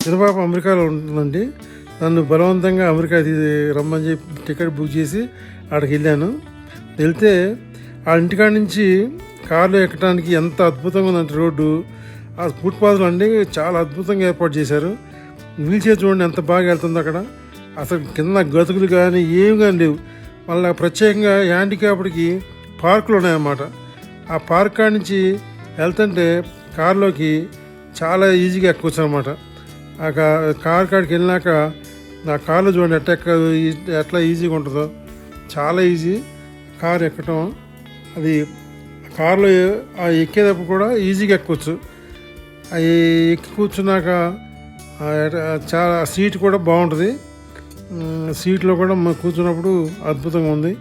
చిన్నపాప అమెరికాలో ఉంటుందండి. నన్ను బలవంతంగా అమెరికా రమ్మని చెప్పి టికెట్ బుక్ చేసి అక్కడికి వెళ్ళాను. వెళ్తే ఆ ఇంటికాడ నుంచి కార్లో ఎక్కడానికి ఎంత అద్భుతంగా ఉందంటే రోడ్డు, ఆ ఫుట్పాత్లు అండి చాలా అద్భుతంగా ఏర్పాటు చేశారు. వీల్ చైర్ చూడండి ఎంత బాగా వెళ్తుంది అక్కడ. అసలు కింద గతుకులు కానీ ఏమి కానీ లేవు. మళ్ళీ ప్రత్యేకంగా హ్యాండిక్యాప్డ్కి పార్కులు ఉన్నాయన్నమాట. ఆ పార్క్ కాడ నుంచి వెళ్తుంటే కారులోకి చాలా ఈజీగా ఎక్కవచ్చు అనమాట. ఆ కార్ కాడికి వెళ్ళినాక నా కార్లో చూడండి ఎట్లా ఈజీగా ఉంటుందో, చాలా ఈజీ కారు ఎక్కటం. అది కారులో ఎక్కేటప్పుడు కూడా ఈజీగా ఎక్కవచ్చు. అవి ఎక్కి కూర్చున్నాక చాలా సీట్ కూడా బాగుంటుంది. సీట్లో కూడా కూర్చున్నప్పుడు అద్భుతంగా ఉంది.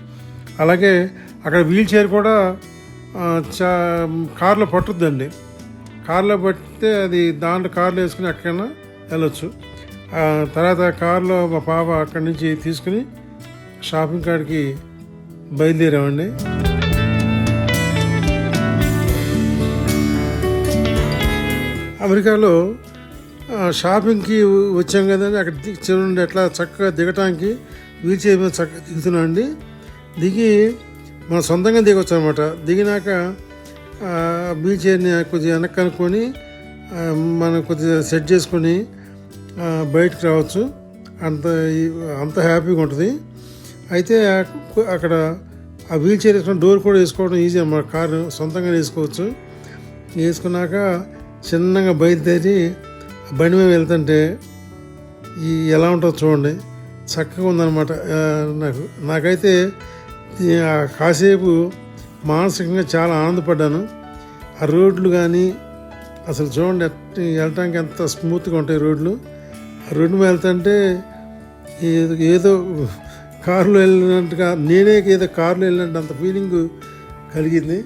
అలాగే అక్కడ వీల్ చైర్ కూడా కారులో పట్టుద్దండి. కారులో పట్టితే అది దాంట్లో కారులో వేసుకుని ఎక్కడైనా వెళ్ళొచ్చు. తర్వాత కారులో మా పాప అక్కడి నుంచి తీసుకుని షాపింగ్ కాడికి బయలుదేరామండి. అమెరికాలో షాపింగ్కి వచ్చాం కదండి. అక్కడ చూడండి ఎట్లా చక్కగా దిగటానికి వీల్ చైర్ మీద చక్కగా దిగుతున్నాం అండి. దిగి మనం సొంతంగా దిగొచ్చు అనమాట. దిగినాక వీల్ చైర్ని కొద్దిగా వెనక్కి అనుకొని మనం కొద్దిగా సెట్ చేసుకొని బయటకు రావచ్చు. అంత హ్యాపీగా ఉంటుంది. అయితే అక్కడ ఆ వీల్ చైర్ వేసుకుని డోర్ కూడా వేసుకోవడం ఈజీ అన్నమాట. కారు సొంతంగా వేసుకోవచ్చు. వేసుకున్నాక చిన్నగా బయలుదేరి బండి మీద వెళ్తుంటే ఎలా ఉంటుందో చూడండి, చక్కగా ఉందన్నమాట. నాకైతే కాసేపు మానసికంగా చాలా ఆనందపడ్డాను. ఆ రోడ్లు కానీ అసలు చూడండి వెళ్ళటానికి ఎంత స్మూత్గా ఉంటాయి రోడ్లు. ఆ రోడ్డు మీద వెళ్తుంటే ఏదో కారులో వెళ్ళినట్టుగా, నేనే ఏదో కారులో వెళ్ళినట్టు అంత ఫీలింగ్ కలిగింది.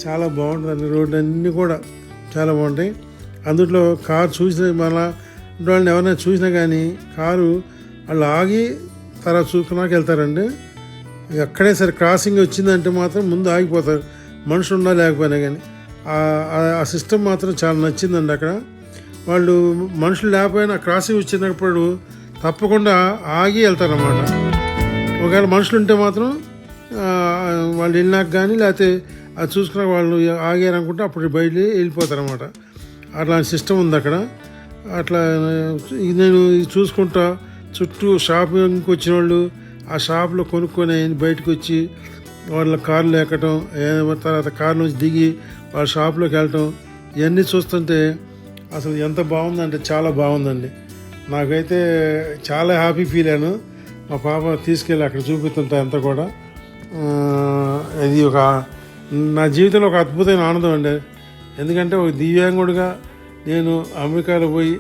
చాలా బాగుంటుంది. రోడ్లు అన్నీ కూడా చాలా బాగుంటాయి. అందులో కారు చూసిన వాళ్ళని ఎవరైనా చూసినా కానీ కారు వాళ్ళు ఆగి తర్వాత చూసుకున్నాక వెళ్తారండి. ఎక్కడే సరే క్రాసింగ్ వచ్చిందంటే మాత్రం ముందు ఆగిపోతారు, మనుషులు ఉన్నా లేకపోయినా కానీ. ఆ సిస్టమ్ మాత్రం చాలా నచ్చిందండి. అక్కడ వాళ్ళు మనుషులు లేకపోయినా క్రాసింగ్ వచ్చినప్పుడు తప్పకుండా ఆగి వెళ్తారన్నమాట. ఒకవేళ మనుషులు ఉంటే మాత్రం వాళ్ళు వెళ్ళినాక కానీ లేకపోతే అది చూసుకున్నాక వాళ్ళు ఆగారనుకుంటే అప్పుడు బయట వెళ్ళిపోతారన్నమాట. అట్లాంటి సిస్టమ్ ఉంది అక్కడ. అట్లా నేను చూసుకుంటా చుట్టూ షాపింగ్కి వచ్చిన వాళ్ళు ఆ షాప్లో కొనుక్కొని బయటకు వచ్చి వాళ్ళ కార్లు ఎక్కటం, తర్వాత కారు నుంచి దిగి వాళ్ళ షాప్లోకి వెళ్ళటం, ఇవన్నీ చూస్తుంటే అసలు ఎంత బాగుందంటే చాలా బాగుందండి. నాకైతే చాలా హ్యాపీ ఫీల్ అయ్యాను. మా పాప తీసుకెళ్ళి అక్కడ చూపిస్తుంటా అంతా కూడా. ఇది నా జీవితంలో ఒక అద్భుతమైన ఆనందం అండి. ఎందుకంటే ఒక దివ్యాంగుడిగా నేను అమెరికాలో పోయి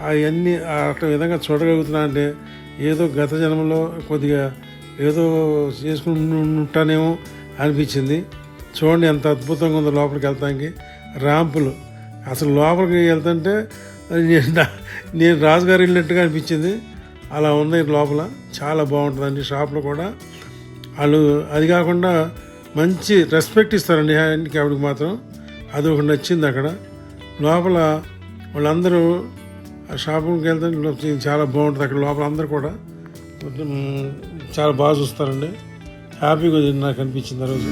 అవన్నీ అట్లా విధంగా చూడగలుగుతున్నా అంటే ఏదో గత జన్మలో కొద్దిగా ఏదో చేసుకుని ఉంటానేమో అనిపించింది. చూడండి ఎంత అద్భుతంగా ఉందో లోపలికి వెళ్తానికి. ర్యాంపులు అసలు లోపలికి వెళ్తుంటే నేను రాజుగారు వెళ్ళినట్టుగా అనిపించింది. అలా ఉన్నాయి లోపల. చాలా బాగుంటుందండి. షాప్లో కూడా వాళ్ళు అది కాకుండా మంచి రెస్పెక్ట్ ఇస్తారండి హ్యాండిక్యాప్డ్కి మాత్రం. అది ఒకటి నచ్చింది అక్కడ. లోపల వాళ్ళందరూ ఆ షాపింగ్కి వెళ్తే చాలా బాగుంటుంది. అక్కడ లోపల అందరూ కూడా చాలా బాగా చూస్తారండి. హ్యాపీగా నాకు అనిపించింది ఆ రోజు.